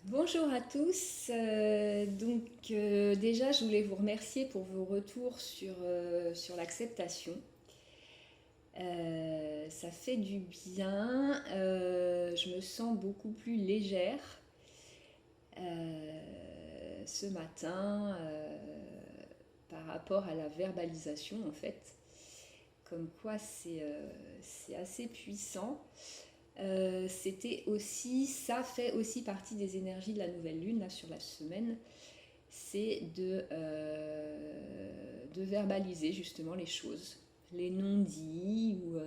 Bonjour à tous. Déjà, je voulais vous remercier pour vos retours sur l'acceptation. Ça fait du bien. Je me sens beaucoup plus légère ce matin par rapport à la verbalisation en fait. Comme quoi c'est assez puissant. Ça fait aussi partie des énergies de la nouvelle lune là sur la semaine, c'est de verbaliser justement les choses, les non-dits ou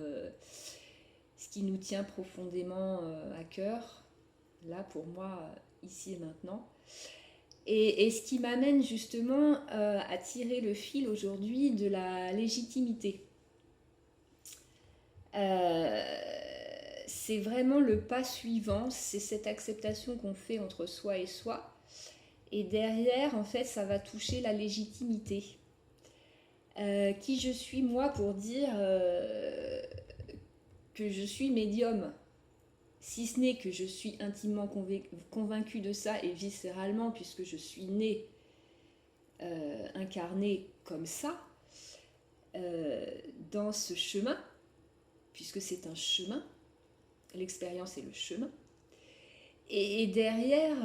ce qui nous tient profondément à cœur, là pour moi, ici et maintenant. Et ce qui m'amène justement à tirer le fil aujourd'hui de la légitimité. Euh, c'est vraiment le pas suivant, c'est cette acceptation qu'on fait entre soi et soi. Et derrière, en fait, ça va toucher la légitimité. Qui je suis moi pour dire que je suis médium, si ce n'est que je suis intimement convaincue de ça et viscéralement puisque je suis née incarnée comme ça euh, dans ce chemin, puisque c'est un chemin, l'expérience est le chemin. Et derrière,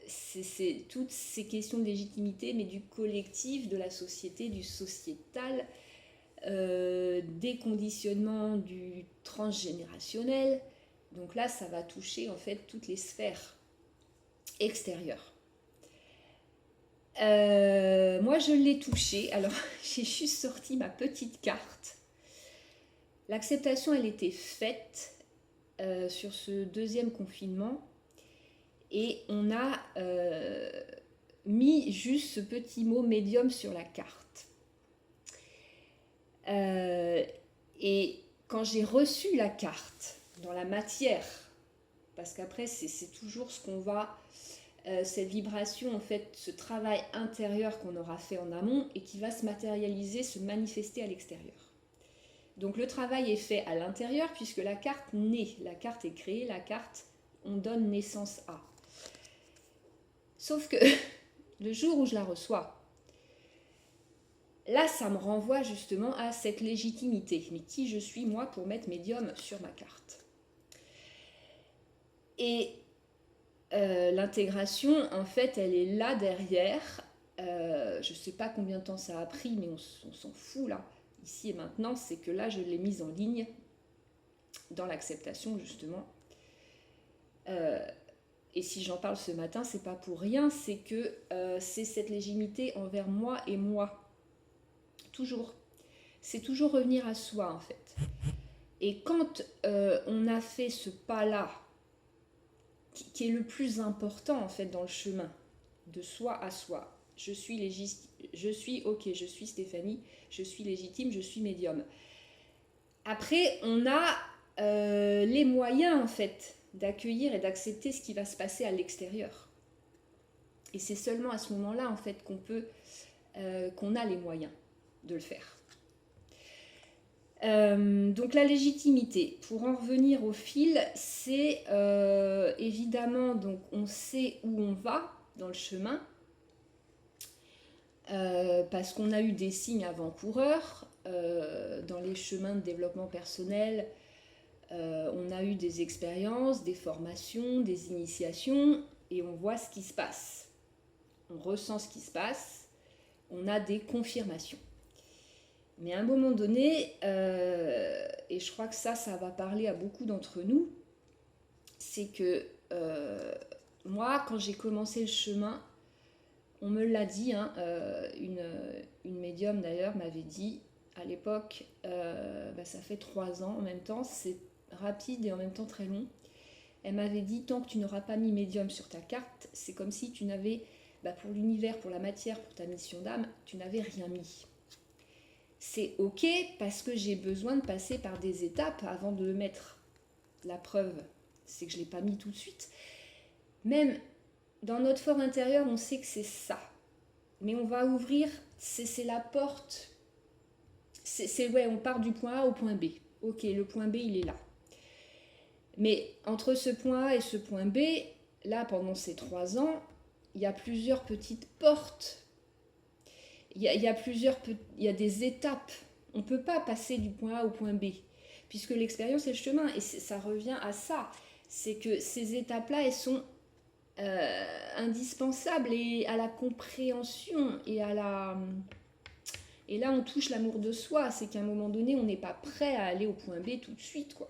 c'est toutes ces questions de légitimité, mais du collectif, de la société, du sociétal, des conditionnements du transgénérationnel. Donc là, ça va toucher en fait toutes les sphères extérieures. Moi, je l'ai touché. Alors, j'ai juste sorti ma petite carte. L'acceptation, elle était faite sur ce deuxième confinement. Et on a mis juste ce petit mot médium sur la carte. Et quand j'ai reçu la carte dans la matière, parce qu'après c'est toujours ce qu'on va, cette vibration en fait, ce travail intérieur qu'on aura fait en amont et qui va se matérialiser, se manifester à l'extérieur. Donc le travail est fait à l'intérieur puisque la carte naît, la carte est créée, la carte on donne naissance à. Sauf que le jour où je la reçois, là, ça me renvoie justement à cette légitimité. Mais qui je suis, moi, pour mettre médium sur ma carte? Et l'intégration, en fait, elle est là derrière. Je ne sais pas combien de temps ça a pris, mais on s'en fout là. Ici et maintenant, c'est que là, je l'ai mise en ligne dans l'acceptation, justement. Et si j'en parle ce matin, c'est pas pour rien, c'est que c'est cette légitimité envers moi et moi. Toujours. C'est toujours revenir à soi, en fait. Et quand on a fait ce pas-là, qui est le plus important, en fait, dans le chemin, de soi à soi, je suis ok, je suis Stéphanie, je suis légitime, je suis médium. Après, on a les moyens, en fait, d'accueillir et d'accepter ce qui va se passer à l'extérieur. Et c'est seulement à ce moment-là, en fait, qu'on a les moyens de le faire. Donc la légitimité, pour en revenir au fil, c'est évidemment, donc on sait où on va dans le chemin, parce qu'on a eu des signes avant-coureurs dans les chemins de développement personnel, on a eu des expériences, des formations, des initiations, et on voit ce qui se passe. On ressent ce qui se passe, on a des confirmations. Mais à un moment donné, et je crois que ça va parler à beaucoup d'entre nous, c'est que moi, quand j'ai commencé le chemin, on me l'a dit, hein, une médium d'ailleurs m'avait dit à l'époque, ça fait 3 ans en même temps, c'est rapide et en même temps très long. Elle m'avait dit, tant que tu n'auras pas mis médium sur ta carte, c'est comme si tu n'avais, pour l'univers, pour la matière, pour ta mission d'âme, tu n'avais rien mis. C'est ok parce que j'ai besoin de passer par des étapes avant de le mettre. La preuve, c'est que je ne l'ai pas mis tout de suite. Même dans notre fort intérieur, on sait que c'est ça. Mais on va ouvrir, c'est la porte. On part du point A au point B. Ok, le point B, il est là. Mais entre ce point A et ce point B, là, pendant ces 3 ans, il y a plusieurs petites portes. Il y a des étapes. On ne peut pas passer du point A au point B, puisque l'expérience est le chemin. Et ça revient à ça. C'est que ces étapes-là, elles sont indispensables et à la compréhension et à la... Et là, on touche l'amour de soi. C'est qu'à un moment donné, on n'est pas prêt à aller au point B tout de suite, quoi.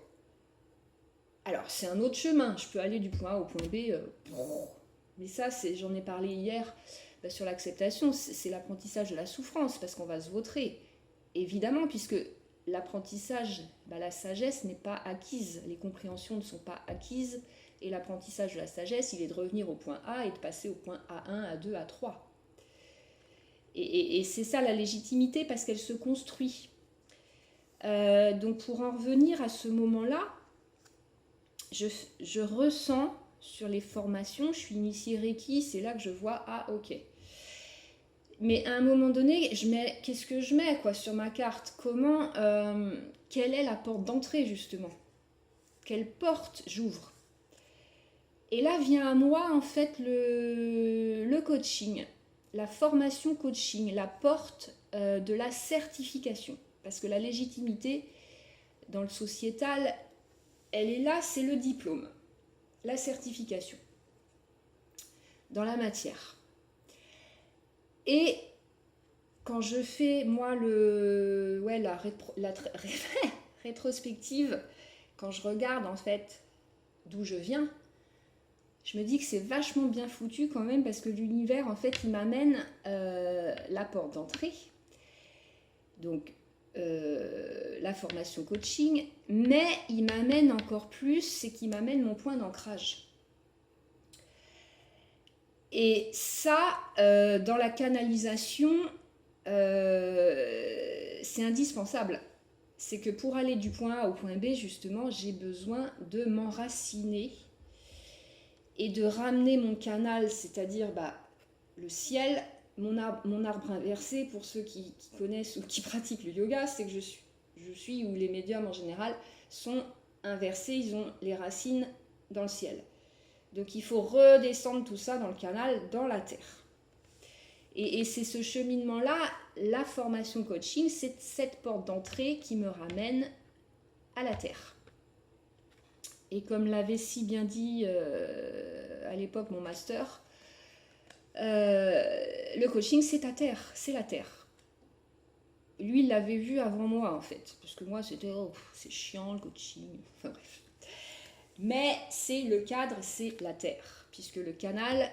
Alors, c'est un autre chemin. Je peux aller du point A au point B. Mais ça, j'en ai parlé hier sur l'acceptation. C'est l'apprentissage de la souffrance, parce qu'on va se vautrer. Évidemment, puisque l'apprentissage, la sagesse n'est pas acquise. Les compréhensions ne sont pas acquises. Et l'apprentissage de la sagesse, il est de revenir au point A et de passer au point A1, A2, A3. Et c'est ça la légitimité, parce qu'elle se construit. Donc pour en revenir à ce moment-là, je ressens sur les formations, je suis initiée Reiki, c'est là que je vois, ah ok. Mais à un moment donné, qu'est-ce que je mets quoi, sur ma carte? Quelle est la porte d'entrée justement? Quelle porte j'ouvre? Et là vient à moi en fait le coaching, la formation coaching, la porte de la certification. Parce que la légitimité dans le sociétal, elle est là, c'est le diplôme, la certification dans la matière. Et quand je fais moi la rétrospective, quand je regarde en fait d'où je viens, je me dis que c'est vachement bien foutu quand même, parce que l'univers en fait il m'amène la porte d'entrée, donc la formation coaching, mais il m'amène encore plus, c'est qu'il m'amène mon point d'ancrage. Et ça, dans la canalisation, c'est indispensable. C'est que pour aller du point A au point B, justement, j'ai besoin de m'enraciner et de ramener mon canal, c'est-à-dire le ciel, mon arbre inversé. Pour ceux qui connaissent ou qui pratiquent le yoga, c'est que je suis, ou les médiums en général, sont inversés, ils ont les racines dans le ciel. Donc il faut redescendre tout ça dans le canal, dans la terre. Et c'est ce cheminement-là, la formation coaching, c'est cette porte d'entrée qui me ramène à la terre. Et comme l'avait si bien dit à l'époque mon master, le coaching c'est ta terre, c'est la terre. Lui il l'avait vu avant moi en fait, parce que moi c'était c'est chiant le coaching, enfin bref. Mais c'est le cadre, c'est la terre, puisque le canal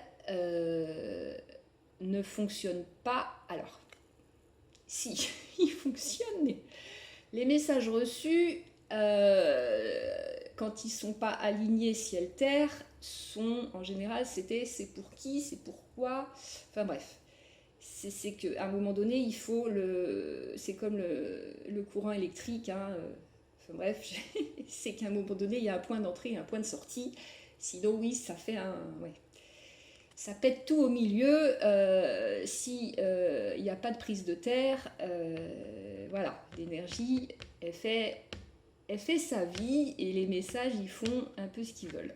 ne fonctionne pas. Alors, si, il fonctionne, mais les messages reçus, quand ils ne sont pas alignés ciel-terre, sont en général, c'est pour qui, c'est pourquoi, enfin bref. C'est qu'à un moment donné, il faut c'est comme le courant électrique, hein, enfin bref, c'est qu'à un moment donné, il y a un point d'entrée et un point de sortie. Sinon, oui, ça fait ça pète tout au milieu. Si il n'y a pas de prise de terre, voilà, l'énergie, elle fait sa vie et les messages, ils font un peu ce qu'ils veulent.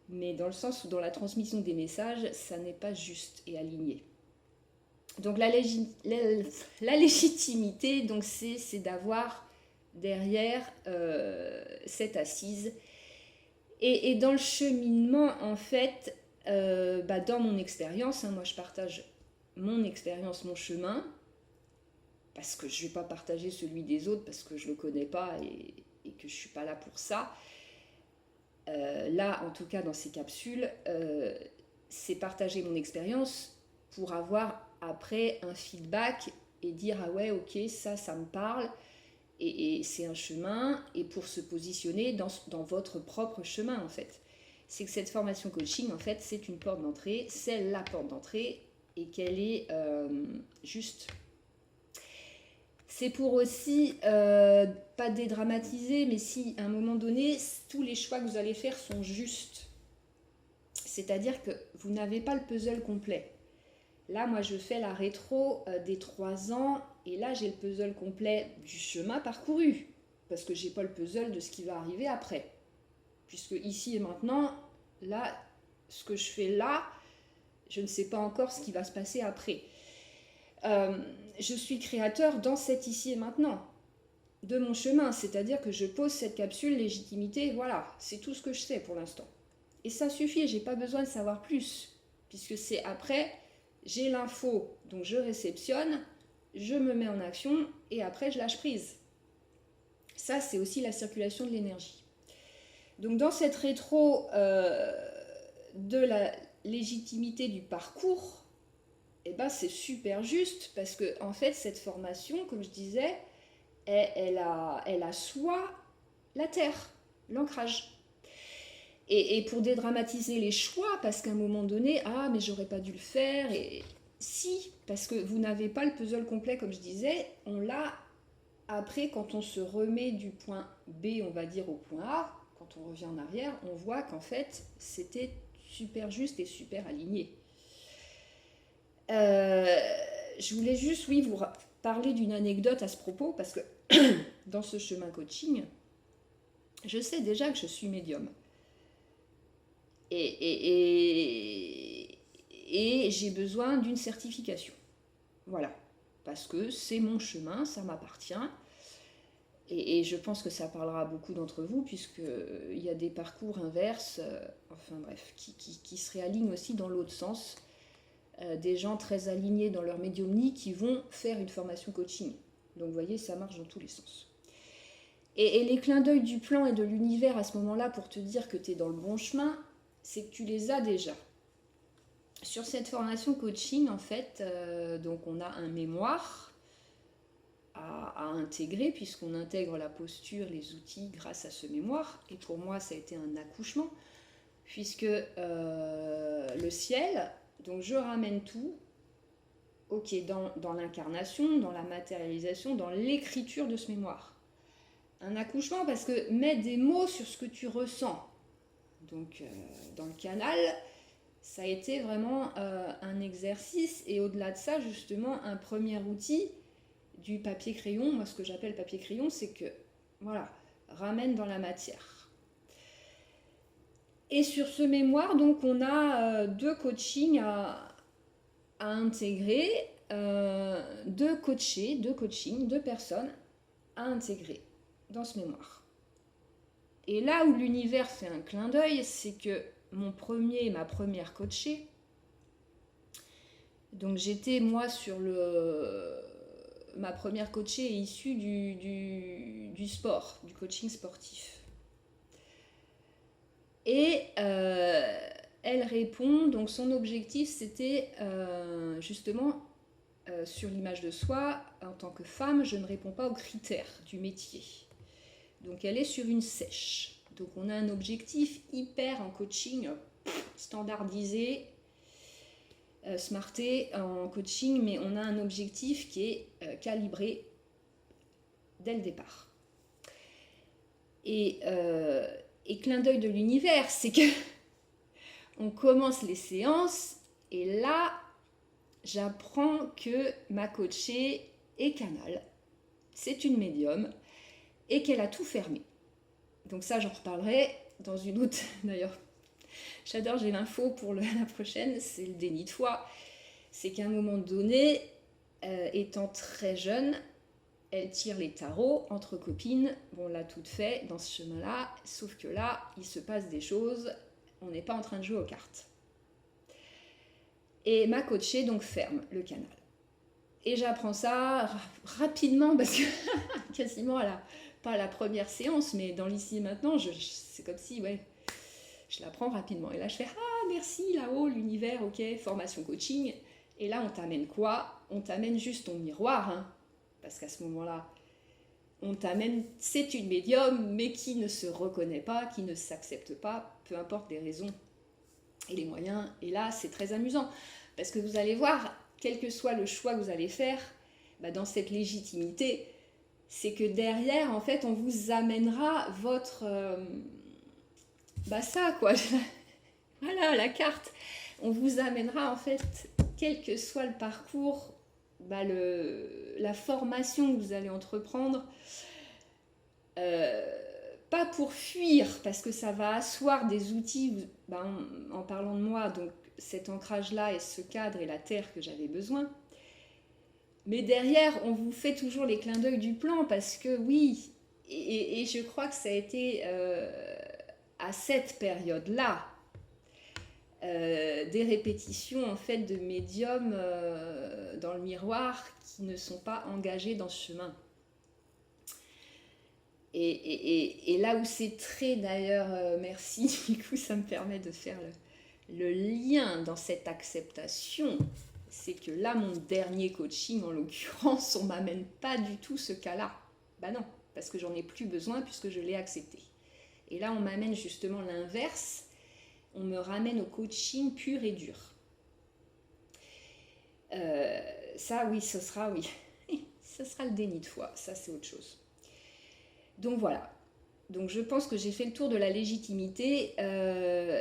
Mais dans le sens où dans la transmission des messages, ça n'est pas juste et aligné. Donc la légitimité, donc c'est d'avoir derrière cette assise. Et dans le cheminement, en fait, dans mon expérience, moi je partage mon expérience, mon chemin, parce que je ne vais pas partager celui des autres, parce que je ne le connais pas et que je ne suis pas là pour ça. Là, en tout cas, dans ces capsules, c'est partager mon expérience pour avoir après un feedback et dire ah ouais, ok, ça me parle. Et c'est un chemin, et pour se positionner dans votre propre chemin, en fait. C'est que cette formation coaching, en fait, c'est une porte d'entrée, c'est la porte d'entrée, et qu'elle est juste. C'est pour aussi, pas dédramatiser, mais si à un moment donné, tous les choix que vous allez faire sont justes. C'est-à-dire que vous n'avez pas le puzzle complet. Là, moi, je fais la rétro des 3 ans, et là, j'ai le puzzle complet du chemin parcouru, parce que j'ai pas le puzzle de ce qui va arriver après. Puisque ici et maintenant, là, ce que je fais là, je ne sais pas encore ce qui va se passer après. Je suis créateur dans cet ici et maintenant, de mon chemin, c'est-à-dire que je pose cette capsule légitimité, voilà, c'est tout ce que je sais pour l'instant. Et ça suffit, j'ai pas besoin de savoir plus, puisque c'est après, j'ai l'info, donc je réceptionne, je me mets en action, et après je lâche prise. Ça, c'est aussi la circulation de l'énergie. Donc dans cette rétro de la légitimité du parcours, eh ben, c'est super juste, parce que en fait, cette formation, comme je disais, elle a soit la terre, l'ancrage. Et pour dédramatiser les choix, parce qu'à un moment donné, ah, mais j'aurais pas dû le faire, et si, parce que vous n'avez pas le puzzle complet, comme je disais, on l'a après, quand on se remet du point B, on va dire, au point A, quand on revient en arrière, on voit qu'en fait, c'était super juste et super aligné. Je voulais juste, oui, vous parler d'une anecdote à ce propos, parce que dans ce chemin coaching, je sais déjà que je suis médium. Et j'ai besoin d'une certification. Voilà. Parce que c'est mon chemin, ça m'appartient. Et je pense que ça parlera à beaucoup d'entre vous, puisqu'il y a des parcours inverses, enfin bref, qui se réalignent aussi dans l'autre sens. Des gens très alignés dans leur médiumnie qui vont faire une formation coaching. Donc vous voyez, ça marche dans tous les sens. Et les clins d'œil du plan et de l'univers à ce moment-là pour te dire que tu es dans le bon chemin, c'est que tu les as déjà. Sur cette formation coaching, en fait, donc on a un mémoire à intégrer, puisqu'on intègre la posture, les outils grâce à ce mémoire. Et pour moi, ça a été un accouchement, puisque le ciel, donc je ramène tout, ok, dans l'incarnation, dans la matérialisation, dans l'écriture de ce mémoire. Un accouchement parce que mets des mots sur ce que tu ressens. Donc dans le canal, ça a été vraiment un exercice, et au-delà de ça, justement, un premier outil du papier-crayon. Moi, ce que j'appelle papier-crayon, c'est que, voilà, ramène dans la matière. Et sur ce mémoire, donc, on a deux coachings à intégrer, deux coachings, deux personnes à intégrer dans ce mémoire. Et là où l'univers fait un clin d'œil, c'est que ma première coachée, donc j'étais moi sur ma première coachée est issue du sport, du coaching sportif. Et elle répond, donc son objectif c'était justement sur l'image de soi, en tant que femme, je ne réponds pas aux critères du métier. Donc elle est sur une sèche. Donc on a un objectif hyper en coaching, standardisé, smarté en coaching, mais on a un objectif qui est calibré dès le départ. Et clin d'œil de l'univers, c'est que on commence les séances et là, j'apprends que ma coachée est canal, c'est une médium et qu'elle a tout fermé. Donc ça, j'en reparlerai dans une autre, d'ailleurs. J'adore, j'ai l'info pour la prochaine, c'est le déni de foi. C'est qu'à un moment donné, étant très jeune, elle tire les tarots entre copines. Bon, on l'a tout fait dans ce chemin-là, sauf que là, il se passe des choses, on n'est pas en train de jouer aux cartes. Et ma coachée, donc, ferme le canal. Et j'apprends ça rapidement, parce que quasiment pas à la première séance, mais dans l'ici et maintenant, c'est comme si, ouais, je l'apprends rapidement. Et là, je fais, ah, merci, là-haut, l'univers, ok, formation coaching. Et là, on t'amène quoi? On t'amène juste ton miroir, hein, parce qu'à ce moment-là, on t'amène, c'est une médium, mais qui ne se reconnaît pas, qui ne s'accepte pas, peu importe les raisons et les moyens. Et là, c'est très amusant, parce que vous allez voir, quel que soit le choix que vous allez faire, dans cette légitimité, c'est que derrière, en fait, on vous amènera votre... ça, quoi. Voilà, la carte. On vous amènera, en fait, quel que soit le parcours, la formation que vous allez entreprendre, pas pour fuir, parce que ça va asseoir des outils, en parlant de moi, donc cet ancrage-là et ce cadre et la terre que j'avais besoin. Mais derrière, on vous fait toujours les clins d'œil du plan, parce que oui, et je crois que ça a été à cette période-là, des répétitions en fait de médiums dans le miroir qui ne sont pas engagés dans ce chemin. Et là où c'est très d'ailleurs, merci, du coup ça me permet de faire le lien dans cette acceptation, c'est que là mon dernier coaching en l'occurrence, on m'amène pas du tout ce cas-là. Bah non, parce que j'en ai plus besoin puisque je l'ai accepté. Et là on m'amène justement l'inverse, on me ramène au coaching pur et dur. Ça oui, ce sera le déni de foi, ça c'est autre chose. Donc voilà, donc je pense que j'ai fait le tour de la légitimité,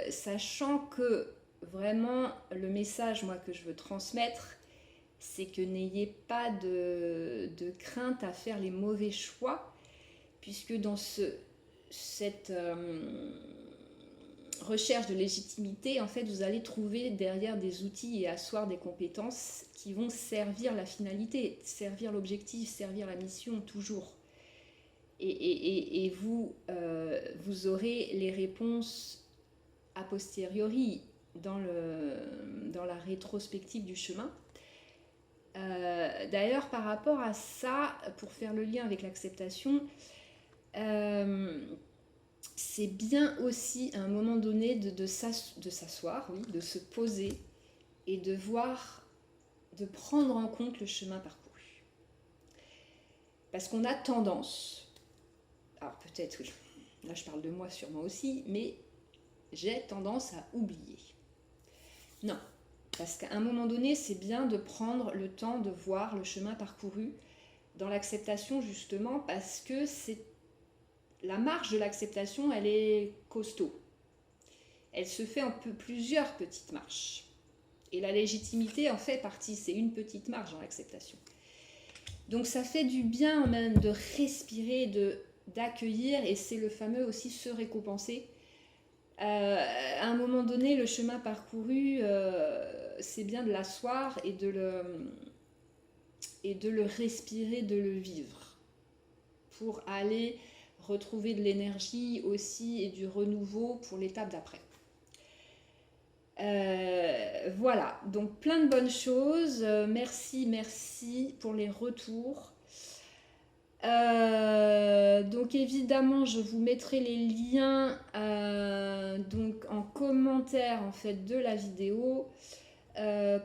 sachant que vraiment le message moi que je veux transmettre, c'est que n'ayez pas de crainte à faire les mauvais choix, puisque dans cette recherche de légitimité, en fait, vous allez trouver derrière des outils et asseoir des compétences qui vont servir la finalité, servir l'objectif, servir la mission, toujours. Et vous, vous aurez les réponses a posteriori dans la rétrospective du chemin. D'ailleurs, par rapport à ça, pour faire le lien avec l'acceptation, c'est bien aussi à un moment donné de s'asseoir, oui, de se poser et de voir, de prendre en compte le chemin parcouru. Parce qu'on a tendance, alors peut-être, oui, là je parle de moi sûrement aussi, mais j'ai tendance à oublier. Non, parce qu'à un moment donné, c'est bien de prendre le temps de voir le chemin parcouru dans l'acceptation, justement, parce que la marche de l'acceptation, elle est costaud. Elle se fait en plusieurs petites marches. Et la légitimité en fait partie, c'est une petite marche dans l'acceptation. Donc ça fait du bien même de respirer, d'accueillir, et c'est le fameux aussi se récompenser. À un moment donné, le chemin parcouru, c'est bien de l'asseoir et de le respirer, de le vivre, pour aller retrouver de l'énergie aussi et du renouveau pour l'étape d'après. Voilà, donc plein de bonnes choses. Merci pour les retours. Donc évidemment, je vous mettrai les liens donc en commentaire en fait de la vidéo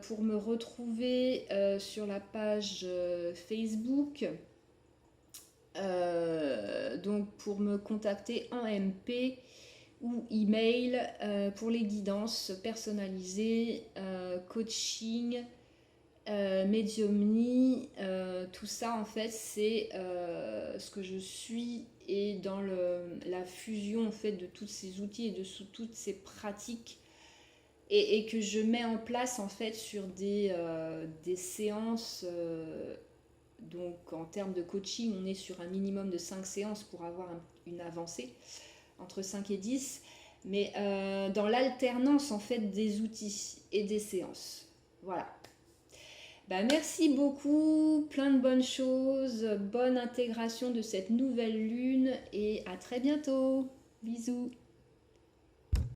pour me retrouver sur la page Facebook. Donc pour me contacter en MP ou email pour les guidances personnalisées, coaching, médiumnie, tout ça en fait c'est ce que je suis, et dans la fusion en fait de tous ces outils et de toutes ces pratiques, et que je mets en place en fait sur des séances. Donc en termes de coaching, on est sur un minimum de 5 séances pour avoir une avancée, entre 5 et 10, mais dans l'alternance en fait des outils et des séances. Voilà. Merci beaucoup, plein de bonnes choses, bonne intégration de cette nouvelle lune, et à très bientôt. Bisous.